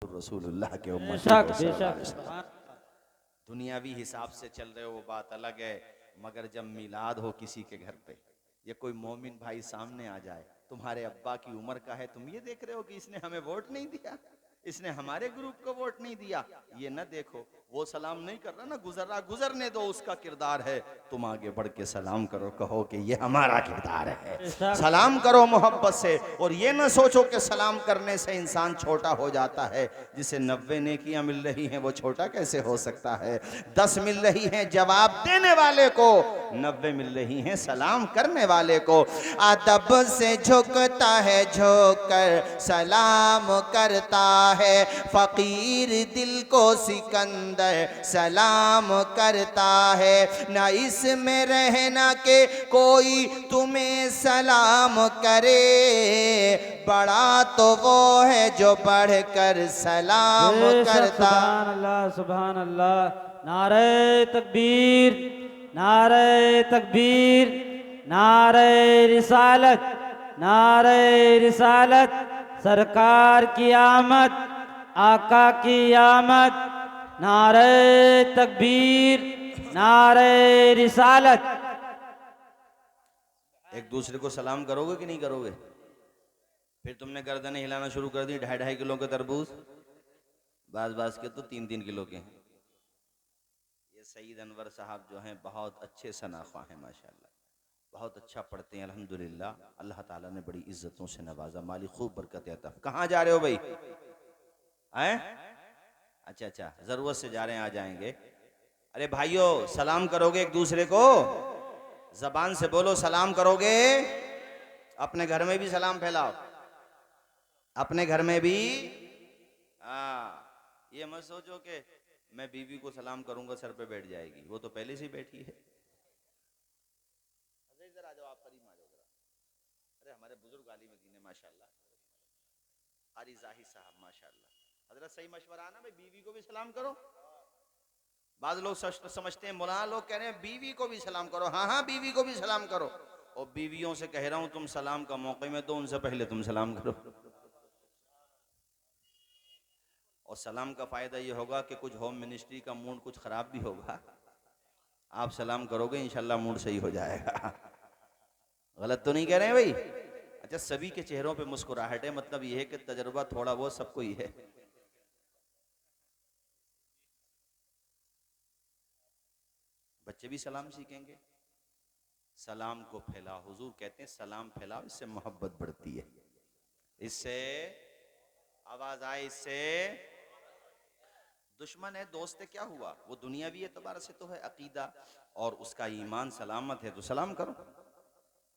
रसूलुल्लाह के उम्मती बेशक हो सल्लल्लाहु अलैहि बेशक। वसल्लम। दुनियावी हिसाब से चल रहे हो वो बात अलग है, मगर जब मिलाद हो किसी के घर पे, ये कोई मोमिन भाई सामने आ जाए, तुम्हारे अब्बा की उम्र का है, तुम ये देख रहे हो कि इसने हमें वोट नहीं दिया, इसने हमारे ग्रुप को वोट नहीं दिया, ये न देखो। वो सलाम नहीं कर रहा ना, गुजर रहा, गुजरने दो, उसका किरदार है। तुम आगे बढ़ के सलाम करो, कहो कि ये हमारा किरदार है। बेशक सलाम करो मोहब्बत से, और ये ना सोचो कि सलाम करने से इंसान छोटा हो जाता है। जिसे 90 नेकियां मिल रही हैं वो छोटा कैसे हो सकता है? 10 मिल रही हैं जवाब देने वाले को, 90 मिल रही हैं सलाम करने वाले को। अदब से झुकता है, झुककर सलाम करता है, फकीर दिल को सिकंदर सलाम करता है। न इसमें रहना के कोई तुम्हें सलाम करे, बड़ा तो वो है जो बढ़कर सलाम बेशक। करता। सुभान अल्लाह सुभान अल्लाह। नारे तकबीर, नारे तकबीर, नारे रिसालत, नारे रिसालत। सरकार की आमद, आका की आमद। नारे तकबीर, नारे रिसालत। एक दूसरे को सलाम करोगे कि नहीं करोगे? फिर तुमने गर्दनें हिलाना शुरू कर दी। 2.5 किलो के तरबूज, बाज बाज के तो 3-3 किलो के हैं। ये सईद अनवर साहब जो हैं बहुत अच्छे सनाख्वाह हैं माशाल्लाह, बहुत अच्छा पढ़ते हैं अल्हम्दुलिल्लाह। अल्लाह ताला ने बड़ी इज्जतों से नवाजा, मालिक खूब बरकत अता। कहाँ जा रहे हो भाई? हैं? अच्छा अच्छा, जरूरत से जा रहे हैं, आ जाएंगे। अरे भाइयों, सलाम करोगे एक दूसरे को? जबान से बोलो, सलाम करोगे? अपने घर में भी सलाम फैलाओ, अपने घर में भी। हाँ, ये मत सोचो कि मैं बीवी को सलाम करूंगा सर पे बैठ जाएगी, वो तो पहले से ही बैठी है। इधर आ जाओ, आप करीब आ जाओ जरा। अरे हमारे बुजुर्ग आलिम दीन माशाल्लाह, कारी जाहिद साहब माशाल्लाह, हजरत सही मशवरा ना भाई, बीवी को भी सलाम करो। बाद लोग समझते हैं, मौलाना लोग कह रहे हैं बीवी को भी सलाम करो। हाँ हाँ, बीवी को भी सलाम करो। और बीवियों से कह रहा हूं, तुम सलाम का मौके में तो उनसे पहले तुम सलाम करो। और सलाम का फायदा ये होगा कि कुछ होम मिनिस्ट्री का मूड कुछ खराब भी होगा, आप सलाम करोगे इंशाल्लाह मूड सही हो जाएगा। गलत तो नहीं कह रहे हैं भाई? अच्छा, सभी के चेहरों पे मुस्कुराहट है, मतलब ये है कि तजर्बा थोड़ा बहुत सबको ही है। बच्चे भी सलाम सीखेंगे। सलाम को फैलाओ, हुजूर कहते हैं सलाम फैलाओ, इससे मोहब्बत बढ़ती है, इससे आवाज आए, इससे दुश्मन है दोस्त है क्या हुआ? वो दुनियावी एतबार से तो है अकीदा, और उसका ईमान सलामत है तो सलाम करो,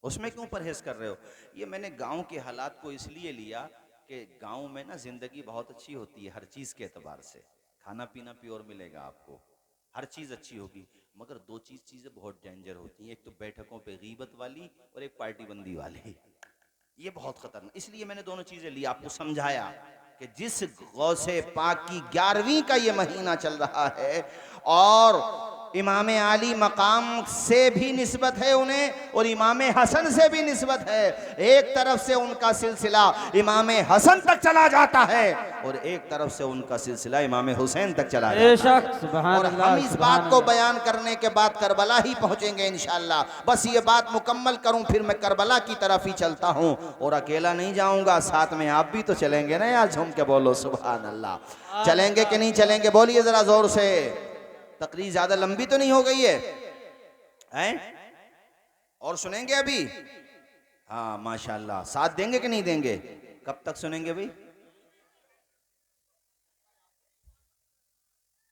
उसमें क्यों परहेज कर रहे हो? ये मैंने गांव के हालात को इसलिए लिया कि गांव में ना जिंदगी बहुत अच्छी होती है हर चीज के एतबार से। खाना पीना प्योर मिलेगा आपको, हर चीज अच्छी होगी, मगर दो चीजें बहुत डेंजर होती हैं, एक तो बैठकों पे गीबत वाली और एक पार्टी बंदी वाली। ये बहुत खतरनाक, इसलिए मैंने दोनों चीजें ली, आपको समझाया कि जिस गौसे पाक की 11वीं का ये महीना चल रहा है, और इमाम आली मकाम से भी निस्बत है उन्हें, और इमाम हसन से भी निस्बत है। एक तरफ से उनका सिलसिला इमाम हसन तक चला जाता है, और एक तरफ से उनका सिलसिला इमाम हुसैन तक चला जाता बेशक। है। सुभान और अल्लाह हम इस सुभान बात को अल्लाह। बयान करने के बाद करबला ही पहुंचेंगे इंशाअल्लाह। बस ये बात मुकम्मल करूं, फिर मैं करबला की तरफ ही चलता हूं, और अकेला नहीं जाऊंगा, साथ में आप भी तो चलेंगे ना यार, झूम के बोलो सुभान अल्लाह। चलेंगे कि नहीं चलेंगे? बोलिए जरा जोर से। तकरीर ज्यादा लंबी तो नहीं हो गई है, हैं? और सुनेंगे अभी? हाँ माशाल्लाह, साथ देंगे कि नहीं देंगे? कब तक सुनेंगे भाई?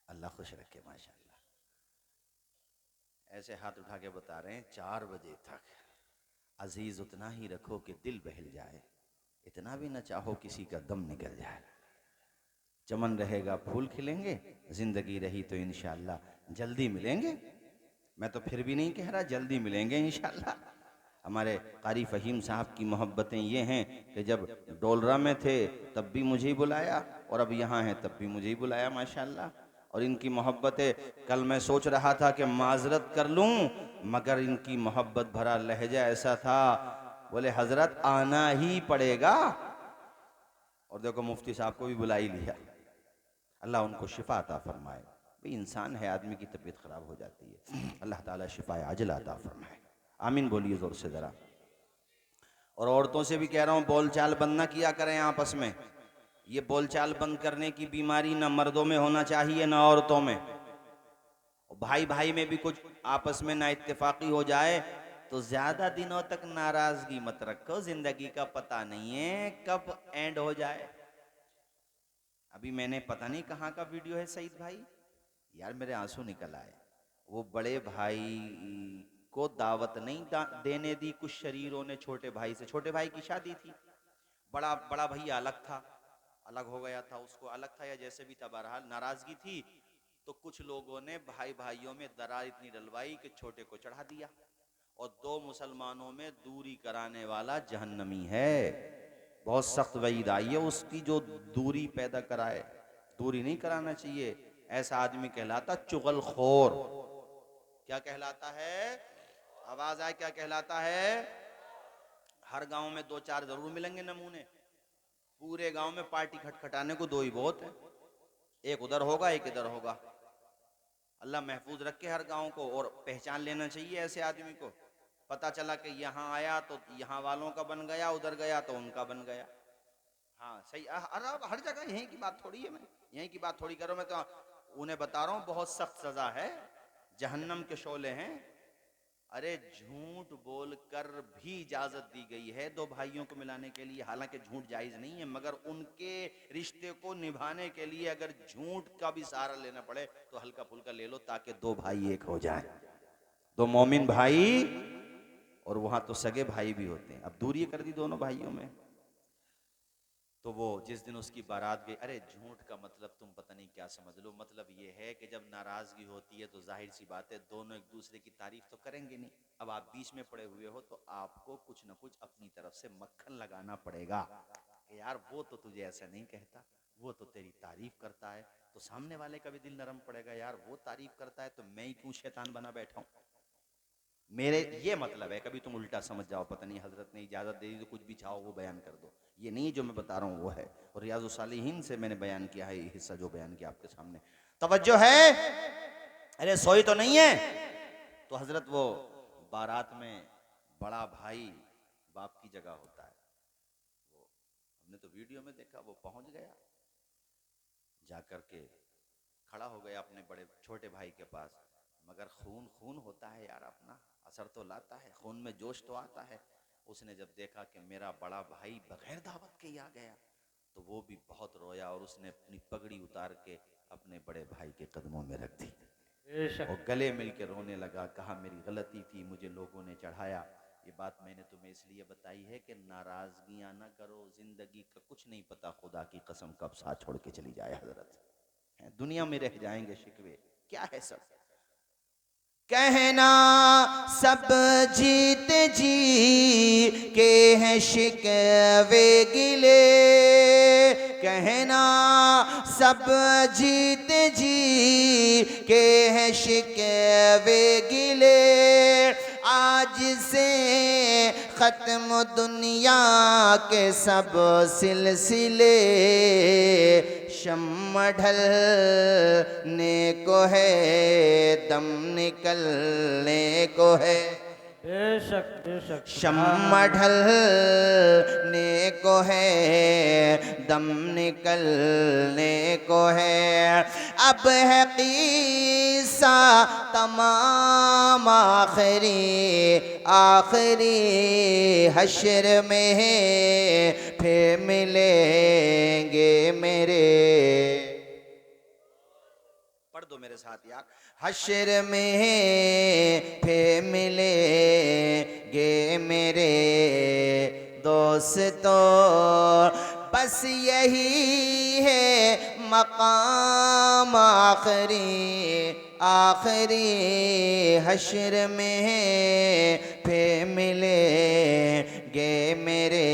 अल्लाह खुश रखे माशाल्लाह। ऐसे हाथ उठा के बता रहे हैं 4 बजे तक। अजीज उतना ही रखो कि दिल बहल जाए, इतना भी न चाहो किसी का दम निकल जाए। चमन रहेगा फूल खिलेंगे, जिंदगी रही तो इंशाअल्लाह जल्दी मिलेंगे। मैं तो फिर भी नहीं कह रहा, जल्दी मिलेंगे इंशाअल्लाह। हमारे कारी फ़हीम साहब की मोहब्बतें ये हैं कि जब डोलरा में थे तब भी मुझे ही बुलाया, और अब यहाँ हैं तब भी मुझे ही बुलाया माशाअल्लाह। और इनकी मोहब्बतें, कल मैं सोच रहा था कि माजरत कर लूँ, मगर इनकी मोहब्बत भरा लहजा ऐसा था, बोले हजरत आना ही पड़ेगा। और देखो मुफ्ती साहब को भी बुला ही लिया। अल्लाह उनको शिफा अता फरमाए। भाई इंसान है, आदमी की तबीयत ख़राब हो जाती है, अल्लाह ताला शिफा आजिल अता फरमाए। आमीन बोलिए ज़ोर से ज़रा। और औरतों से भी कह रहा हूँ, बोलचाल बंद ना किया करें आपस में। ये बोलचाल बंद करने की बीमारी ना मर्दों में होना चाहिए ना औरतों में। भाई भाई में भी कुछ आपस में ना इत्तेफाकी हो जाए तो ज्यादा दिनों तक नाराजगी मत रखो, जिंदगी का पता नहीं है कब एंड हो जाए। अभी मैंने पता नहीं कहाँ का वीडियो है सईद भाई, यार मेरे आंसू निकल आए। वो बड़े भाई को दावत नहीं देने दी कुछ शरीरों ने छोटे भाई से। छोटे भाई की शादी थी, बड़ा बड़ा भैया अलग था, अलग हो गया था, उसको अलग था या जैसे भी था, बहरहाल नाराजगी थी। तो कुछ लोगों ने भाई भाइयों में दरार इतनी डलवाई कि छोटे को चढ़ा दिया। और दो मुसलमानों में दूरी कराने वाला जहन्नमी है। बहुत सख्त वईद आई है उसकी जो दूरी पैदा कराए। दूरी नहीं कराना चाहिए, ऐसा आदमी कहलाता चुगलखोर। क्या कहलाता है? आवाज आए, क्या कहलाता है? हर गांव में दो चार जरूर मिलेंगे नमूने। पूरे गांव में पार्टी खटखटाने को दो ही बहुत है, एक उधर होगा एक इधर होगा। अल्लाह महफूज रखे हर गांव को। और पहचान लेना चाहिए ऐसे आदमी को। पता चला कि यहाँ आया तो यहाँ वालों का बन गया, उधर गया तो उनका बन गया। हाँ सही। अरे हर जगह यहीं की बात थोड़ी है, मैं यहीं की बात थोड़ी करो, मैं तो उन्हें बता रहा हूँ बहुत सख्त सजा है, जहन्नम के शोले हैं। अरे झूठ बोलकर भी इजाजत दी गई है दो भाइयों को मिलाने के लिए, हालांकि झूठ जायज नहीं है, मगर उनके रिश्ते को निभाने के लिए अगर झूठ का भी सहारा लेना पड़े तो हल्का फुल्का ले लो, ताकि दो भाई एक हो जाए, दो मोमिन भाई। और वहां तो सगे भाई भी होते हैं, अब दूरी कर दी दोनों भाइयों में। तो वो जिस दिन उसकी बारात गई, अरे झूठ का मतलब तुम पता नहीं क्या समझ लो, मतलब ये है कि जब नाराजगी होती है तो जाहिर सी बात है दोनों एक दूसरे की तारीफ तो करेंगे नहीं। अब आप बीच में पड़े हुए हो तो आपको कुछ ना कुछ अपनी तरफ से मक्खन लगाना पड़ेगा कि यार वो तो तुझे ऐसा नहीं कहता, वो तो तेरी तारीफ करता है। तो सामने वाले का भी दिल नरम पड़ेगा, यार वो तारीफ करता है तो मैं ही क्यों शैतान बना बैठा हूं। मेरे ये मतलब है, कभी तुम उल्टा समझ जाओ, पता नहीं हजरत ने इजाजत दे दी तो कुछ भी चाहो वो बयान कर दो, ये नहीं जो मैं बता रहा हूँ वो है। और रियाजुस सालिहीन से मैंने बयान किया है ये हिस्सा जो बयान किया आपके सामने। तवज्जो है? अरे सोई तो नहीं है? तो हजरत वो बारात में बड़ा भाई बाप की जगह होता है, वो हमने तो वीडियो में देखा, वो पहुंच गया, जाकर के खड़ा हो गया अपने बड़े छोटे भाई के पास। मगर खून खून होता है यार, अपना असर तो लाता है, खून में जोश तो आता है। उसने जब देखा कि मेरा बड़ा भाई बगैर दावत के ही आ गया तो वो भी बहुत रोया और उसने अपनी पगड़ी उतार के अपने बड़े भाई के कदमों में रख दी और गले मिल के रोने लगा। कहा मेरी गलती थी, मुझे लोगों ने चढ़ाया। ये बात मैंने तुम्हें इसलिए बताई है कि नाराजगियां ना करो, जिंदगी का कुछ नहीं पता, खुदा की कसम कब साथ छोड़ के चली जाए। हजरत दुनिया में रह जाएंगे शिकवे, क्या है सब कहना, सब जीत जी के हैं शिकवे गिले। कहना सब जीत जी के हैं शिकवे गिले। आज से खत्म दुनिया के सब सिलसिले। शम्म ढलने को है, दम निकलने को है। बेशक बेशक। शम्म ढलने को है, दम निकलने को है। अब है क़िस्सा तमाम आखिरी आखिरी हश्र में फिर मिलेंगे मेरे। पढ़ दो मेरे साथ यार। हश्र में फिर मिलेंगे मेरे दोस्तों, बस यही है मकाम आखिरी आखिरी हश्र में फिर मिलेंगे मेरे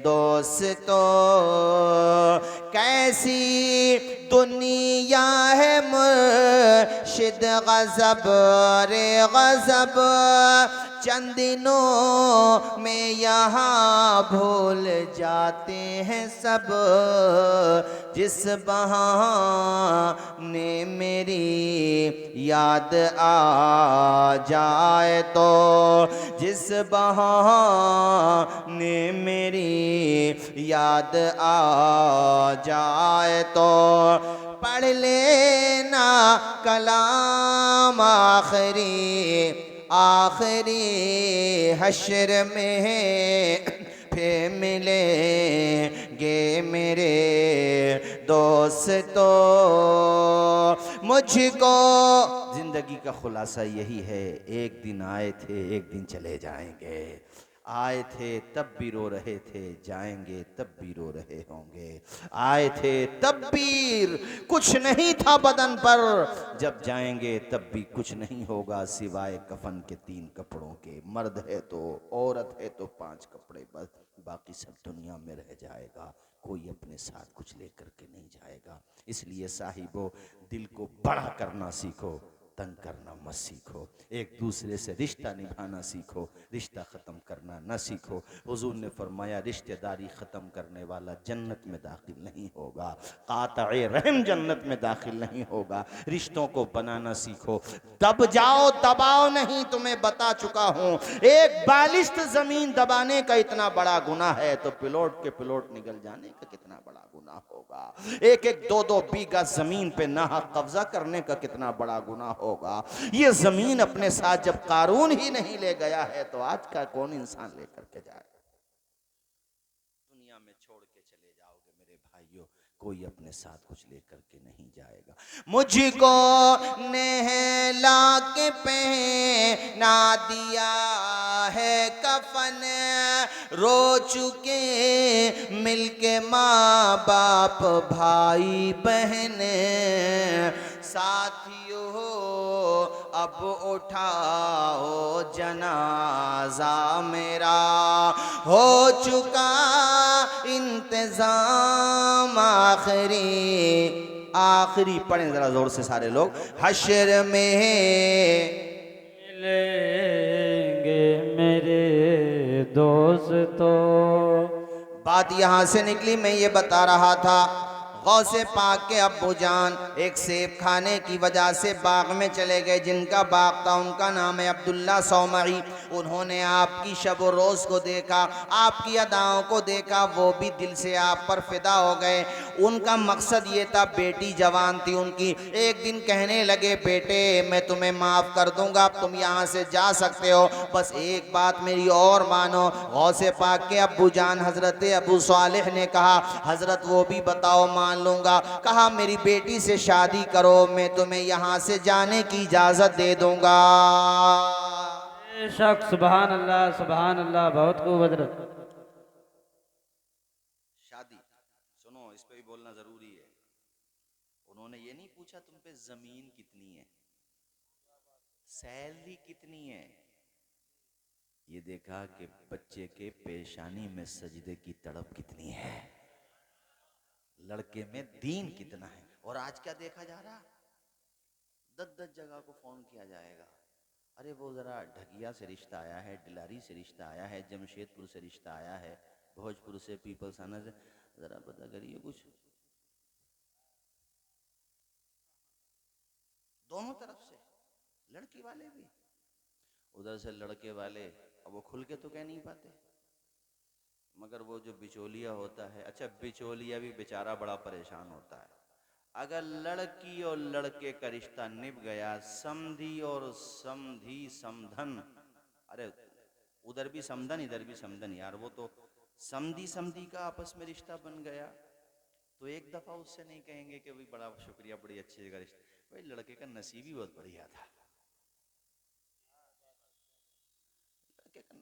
दोस्तों। कैसी दुनिया है मुर्शिद गज़ब रे गज़ब, चंद दिनों में यहाँ भूल जाते हैं सब, जिस बहाने मेरी याद आ जाए तो, जिस बहाने मेरी याद आ जाए तो, पढ़ लेना कलाम आखिरी आखिरी हश्र में फिर मिलेंगे मेरे दोस्तों। मुझको जिंदगी का खुलासा यही है, एक दिन आए थे एक दिन चले जाएंगे। आए थे तब भी रो रहे थे, जाएंगे तब भी रो रहे होंगे। आए थे तब भी कुछ नहीं था बदन पर, जब जाएंगे तब भी कुछ नहीं होगा सिवाय कफन के 3 कपड़ों के। मर्द है तो, औरत है तो 5 कपड़े बस, बाकी सब दुनिया में रह जाएगा। कोई अपने साथ कुछ लेकर के नहीं जाएगा। इसलिए साहिबो, दिल को बड़ा करना सीखो, तंग करना मत सीखो। एक दूसरे से रिश्ता निभाना सीखो, रिश्ता ख़त्म करना न सीखो। हुजूर ने फरमाया रिश्तेदारी ख़त्म करने वाला जन्नत में दाखिल नहीं होगा, कातए रहम जन्नत में दाखिल नहीं होगा। रिश्तों को बनाना सीखो, दब जाओ दबाओ नहीं। तुम्हें बता चुका हूँ, एक बालिश्त ज़मीन दबाने का इतना बड़ा गुनाह है तो पिलोट के पिलोट निकल जाने का कितना बड़ा गुनाह होगा। एक एक 2-2 बीघा ज़मीन पे नाहक कब्जा करने का कितना बड़ा गुनाह होगा। ये ज़मीन अपने साथ जब कारून ही नहीं ले गया है तो आज का कौन इंसान लेकर के जाए। दुनिया में छोड़ के चले जाओगे मेरे भाइयों, कोई अपने साथ कुछ लेकर के नहीं जाएगा। मुझको नहला के पहना दिया है कफन, रो चुके मिलके माँ बाप भाई बहन। साथियों अब उठाओ जनाजा मेरा, हो चुका इंतजाम आखिरी आखिरी। पढ़ें जरा जोर से सारे लोग। हश्र में मिलेंगे मेरे दोस्तों। बात यहां से निकली, मैं ये बता रहा था, गौसे पाक के अब्बू जान एक सेब खाने की वजह से बाग में चले गए। जिनका बाग था उनका नाम है अब्दुल्ला सौमरी। उन्होंने आपकी शब व रोज़ को देखा, आपकी अदाओं को देखा, वो भी दिल से आप पर फिदा हो गए। उनका मकसद ये था, बेटी जवान थी उनकी, एक दिन कहने लगे बेटे मैं तुम्हें माफ़ कर दूंगा, तुम यहाँ से जा सकते हो, बस एक बात मेरी और मानो। गौसे पाक के अब्बू जान हज़रत अबू सालेह ने कहा हज़रत वो भी बताओ, मान लूंगा। कहा मेरी बेटी से शादी करो, मैं तुम्हें यहाँ से जाने की इजाज़त दे दूंगा। बेशक, सुभान अल्लाह, बहुत खूब हजरत। शादी सुनो, इस पे भी बोलना जरूरी है। उन्होंने ये नहीं पूछा तुम पे जमीन कितनी है, सैलरी कितनी है, ये देखा कि बच्चे के पेशानी में सजदे की तड़प कितनी है, लड़के में दीन कितना है। और आज क्या देखा जा रहा, 10-10 जगह को फोन किया जाएगा, अरे वो जरा ढगिया से रिश्ता आया है, डिलारी से रिश्ता आया है, जमशेदपुर से रिश्ता आया है, भोजपुर से, पीपल्स आना से, जरा पता करिए कुछ। दोनों तरफ से, लड़की वाले भी, उधर से लड़के वाले। अब वो खुल के तो कह नहीं पाते, मगर वो जो बिचौलिया होता है, अच्छा बिचौलिया भी बेचारा बड़ा परेशान होता है। अगर लड़की और लड़के का रिश्ता निभ गया, समधी और समधी समधन, अरे उधर भी समधन इधर भी समधन यार, वो तो समधी समधी का आपस में रिश्ता बन गया तो एक दफा उससे नहीं कहेंगे कि भाई बड़ा शुक्रिया, बड़ी अच्छी जगह रिश्ता। भाई लड़के का नसीब ही बहुत बढ़िया था,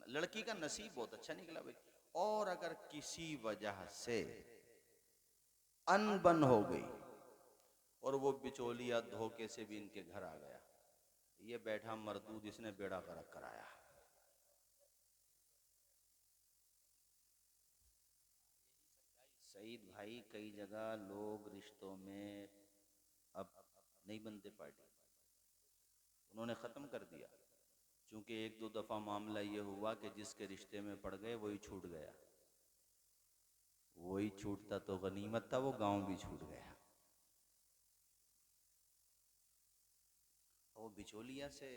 लड़की का नसीब बहुत अच्छा निकला भाई। और अगर किसी वजह से अनबन हो गई और वो बिचौलिया धोखे से भी इनके घर आ गया, ये बैठा मरदूद इसने बेड़ा गर्क कराया। सईद भाई, कई जगह लोग रिश्तों में अब नहीं बनते पार्टी, उन्होंने खत्म कर दिया। चूंकि एक दो दफा मामला ये हुआ कि जिसके रिश्ते में पड़ गए वही छूट गया, वही छूटता तो गनीमत था, वो गांव भी छूट गया। वो बिचौलिया से,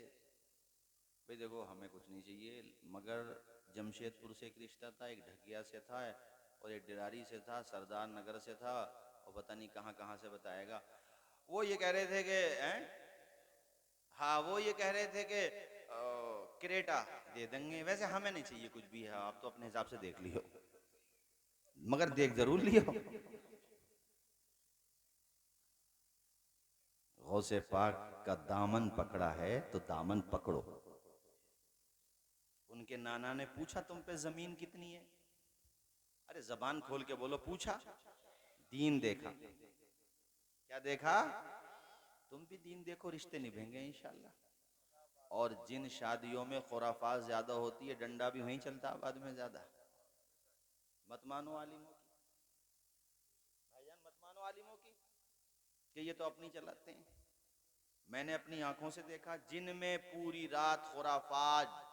भाई देखो हमें कुछ नहीं चाहिए, मगर जमशेदपुर से एक रिश्ता था, एक ढकिया से था, और एक डिरारी से था, सरदार नगर से था, और पता नहीं कहाँ कहाँ से बताएगा। वो ये कह रहे थे कि हाँ वो ये कह रहे थे कि क्रेटा दे देंगे। वैसे हमें नहीं चाहिए कुछ भी है, आप तो अपने हिसाब से देख लियो, मगर देख जरूर लियो। गौसे पाक का दामन पकड़ा है तो दामन पकड़ो। उनके नाना ने पूछा तुम पे जमीन कितनी है? अरे जबान खोल के बोलो, पूछा, दीन देखा। क्या देखा? तुम भी दीन देखो, रिश्ते निभेंगे इंशाल्लाह। और जिन शादियों में खुराफात ज्यादा होती है, डंडा भी वहीं चलता आबाद में ज्यादा। मत मानो आलिमों की, भाईजान मत मानो आलिमों की कि ये तो अपनी चलाते हैं। मैंने अपनी आंखों से देखा, जिनमें पूरी रात खुराफात,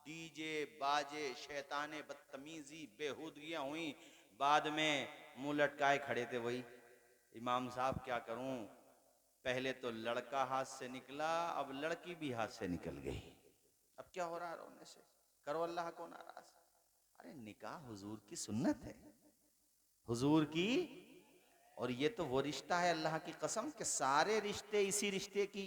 डीजे बाजे, शैताने बदतमीजी, बेहूदगियां हुई, बाद में मुंह लटकाए खड़े थे वही। इमाम साहब क्या करूं, पहले तो लड़का हाथ से निकला, अब लड़की भी हाथ से निकल गई। अब क्या हो रहा है रोने से? करो अल्लाह को नाराज। अरे निकाह हुजूर की सुन्नत है, हुजूर की। और ये तो वो रिश्ता है, अल्लाह की कसम, के सारे रिश्ते इसी रिश्ते की